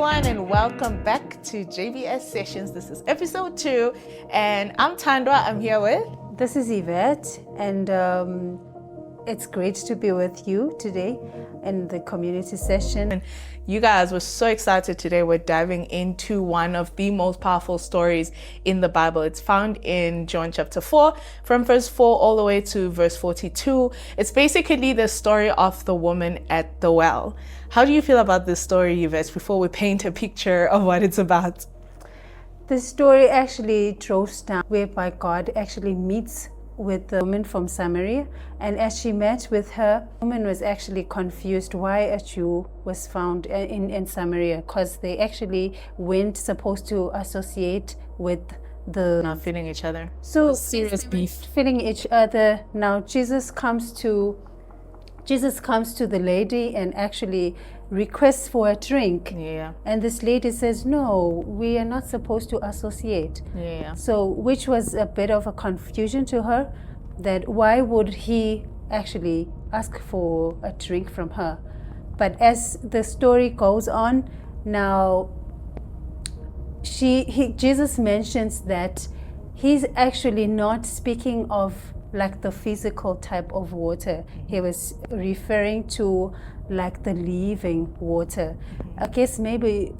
everyone, and welcome back to JBS Sessions. This is episode 2, and I'm Thandwa. I'm here with... This is Yvette, and it's great to be with you today in the community session. And you guys, we're so excited today. We're diving into one of the most powerful stories in the Bible. It's found in John chapter 4, from verse 4 all the way to verse 42. It's basically the story of the woman at the well. How do you feel about this story, Yvette, before we paint a picture of what it's about? The story actually draws down whereby God actually meets with the woman from Samaria, and as she met with her, the woman was actually confused why a Jew was found in Samaria, because they actually weren't supposed to associate with the... Not feeling each other. So the serious beef. Feeling each other. Now Jesus comes to the lady and actually requests for a drink. Yeah. And this lady says, no, we are not supposed to associate. Yeah. So, which was a bit of a confusion to her, that why would he actually ask for a drink from her? But as the story goes on, now Jesus mentions that he's actually not speaking of like the physical type of water. He was referring to like the living water. I guess maybe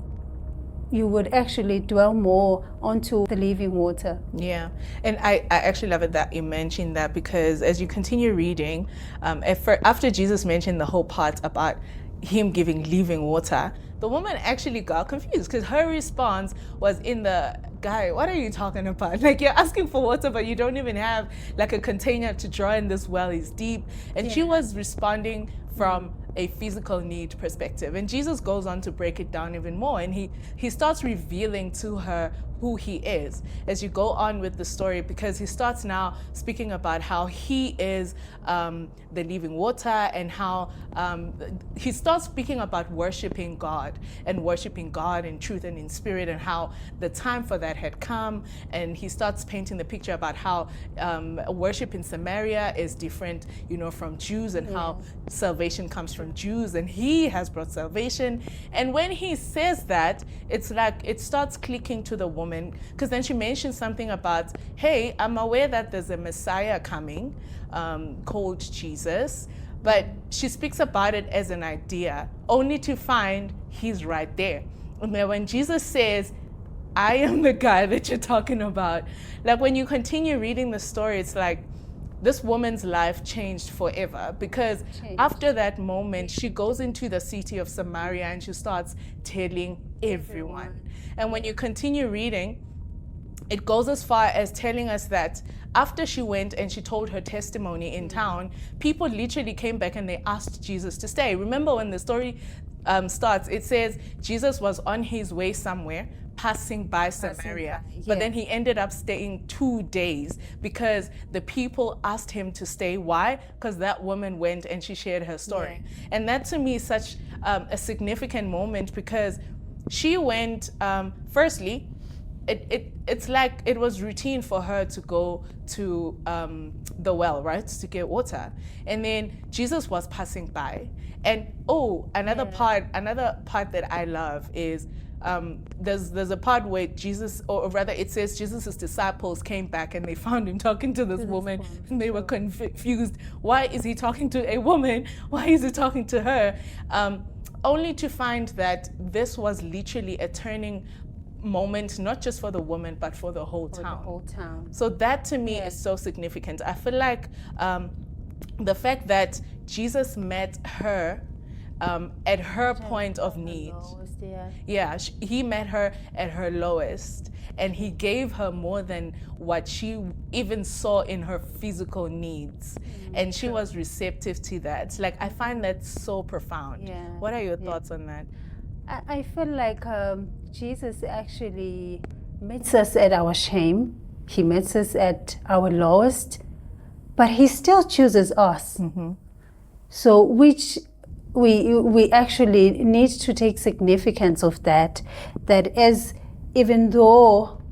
you would actually dwell more onto the living water. Yeah, and I actually love it that you mentioned that, because as you continue reading, after Jesus mentioned the whole part about him giving living water, the woman actually got confused, because her response was in the, guy, what are you talking about? Like, you're asking for water, but you don't even have like a container to draw in. This well is deep. And she was responding from a physical need perspective. And Jesus goes on to break it down even more, and he starts revealing to her who he is as you go on with the story, because he starts now speaking about how he is the living water, and how he starts speaking about worshiping God in truth and in spirit, and how the time for that had come. And he starts painting the picture about how worship in Samaria is different, from Jews, and how salvation comes from Jews, and he has brought salvation. And when he says that, it's like it starts clicking to the woman, because then she mentions something about, hey, I'm aware that there's a Messiah coming called Jesus, but she speaks about it as an idea, only to find he's right there. And then when Jesus says, I am the guy that you're talking about, like when you continue reading the story, it's like this woman's life changed forever, because after that moment, she goes into the city of Samaria and she starts telling everyone. And when you continue reading, it goes as far as telling us that after she went and she told her testimony in town, people literally came back and they asked Jesus to stay. Remember when the story starts, it says Jesus was on his way somewhere, passing by Samaria, but then he ended up staying 2 days because the people asked him to stay. Why? Because that woman went and she shared her story. And that to me is such a significant moment, because she went, firstly, it's like it was routine for her to go to the well, right, to get water. And then Jesus was passing by. And another part that I love is there's a part where Jesus, or rather it says Jesus' disciples came back and they found him talking to this woman, and they were confused. Why is he talking to a woman? Why is he talking to her? Only to find that this was literally a turning moment, not just for the woman, but for the whole town. So that to me is so significant. I feel like the fact that Jesus met her at her point of need. He met her at her lowest, and he gave her more than what she even saw in her physical needs. And she was receptive to that. Like, I find that so profound. What are your thoughts on that? I feel like Jesus actually meets us at our shame. He meets us at our lowest, but he still chooses us. So which we actually need to take significance of that as even though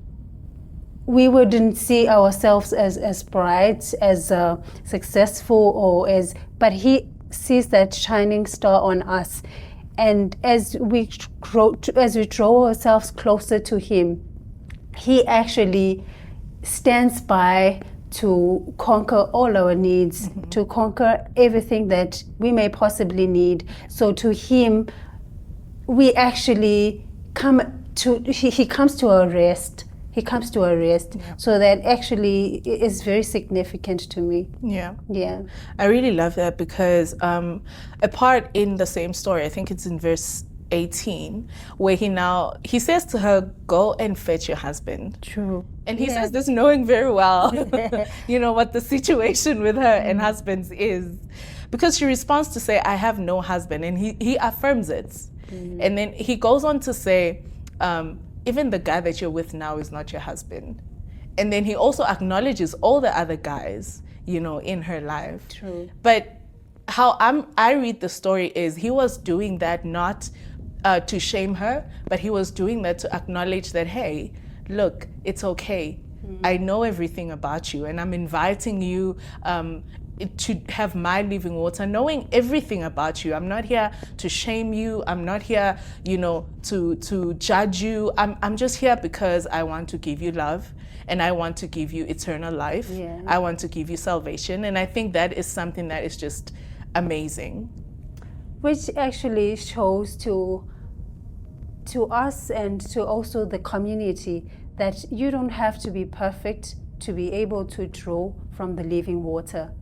we wouldn't see ourselves as bright, as successful, but he sees that shining star on us. And as we draw ourselves closer to Him, He actually stands by to conquer all our needs, to conquer everything that we may possibly need. So to Him, we actually He comes to our rest. He comes to our rest. Yeah. So that actually is very significant to me. Yeah. Yeah. I really love that because a part in the same story, I think it's in verse 18, where he says to her, go and fetch your husband. True. And he says this knowing very well, what the situation with her and husbands is. Because she responds to say, I have no husband. And he affirms it. And then he goes on to say, even the guy that you're with now is not your husband. And then he also acknowledges all the other guys, in her life. True. But how I read the story is he was doing that not to shame her, but he was doing that to acknowledge that, hey, look, it's okay. I know everything about you, and I'm inviting you to have my living water, knowing everything about you. I'm not here to shame you. I'm not here, to judge you. I'm just here because I want to give you love, and I want to give you eternal life. Yeah. I want to give you salvation. And I think that is something that is just amazing. Which actually shows to us and to also the community that you don't have to be perfect to be able to draw from the living water.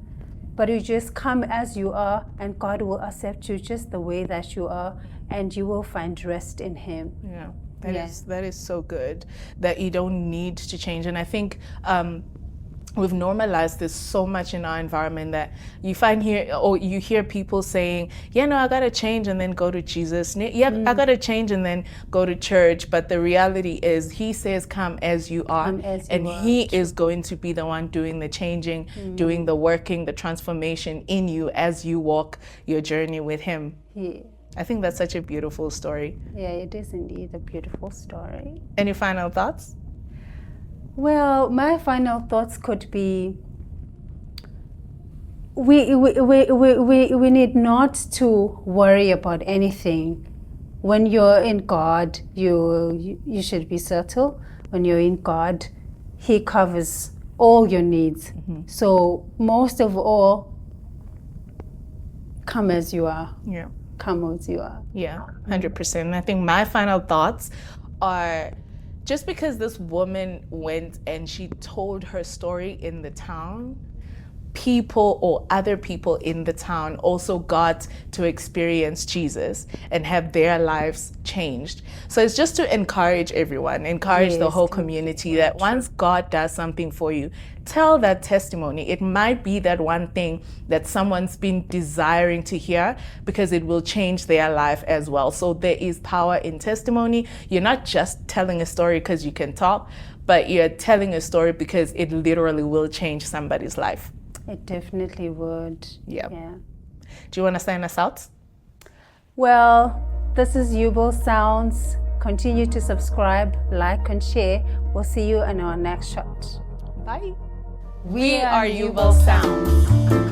But you just come as you are, and God will accept you just the way that you are, and you will find rest in Him. Yeah, that is so good, that you don't need to change. And I think we've normalized this so much in our environment that you hear people saying, I gotta change and then go to Jesus. I gotta change and then go to church. But the reality is He says, come as you are. He is going to be the one doing the changing, doing the working, the transformation in you as you walk your journey with Him. Yeah. I think that's such a beautiful story. Yeah, it is indeed a beautiful story. Any final thoughts? Well, my final thoughts could be, we need not to worry about anything. When you're in God, you should be settled. When you're in God, He covers all your needs. So most of all, come as you are. Yeah. Come as you are. Yeah, 100%. I think my final thoughts are, just because this woman went and she told her story in the town, people or other people in the town also got to experience Jesus and have their lives changed. So it's just to encourage everyone, the whole community, that once God does something for you, tell that testimony. It might be that one thing that someone's been desiring to hear, because it will change their life as well. So there is power in testimony. You're not just telling a story because you can talk, but you're telling a story because it literally will change somebody's life. It definitely would. Yeah. Do you want to sign us out? Well, this is JubalSounds. Continue to subscribe, like, and share. We'll see you in our next shot. Bye. We are JubalSounds.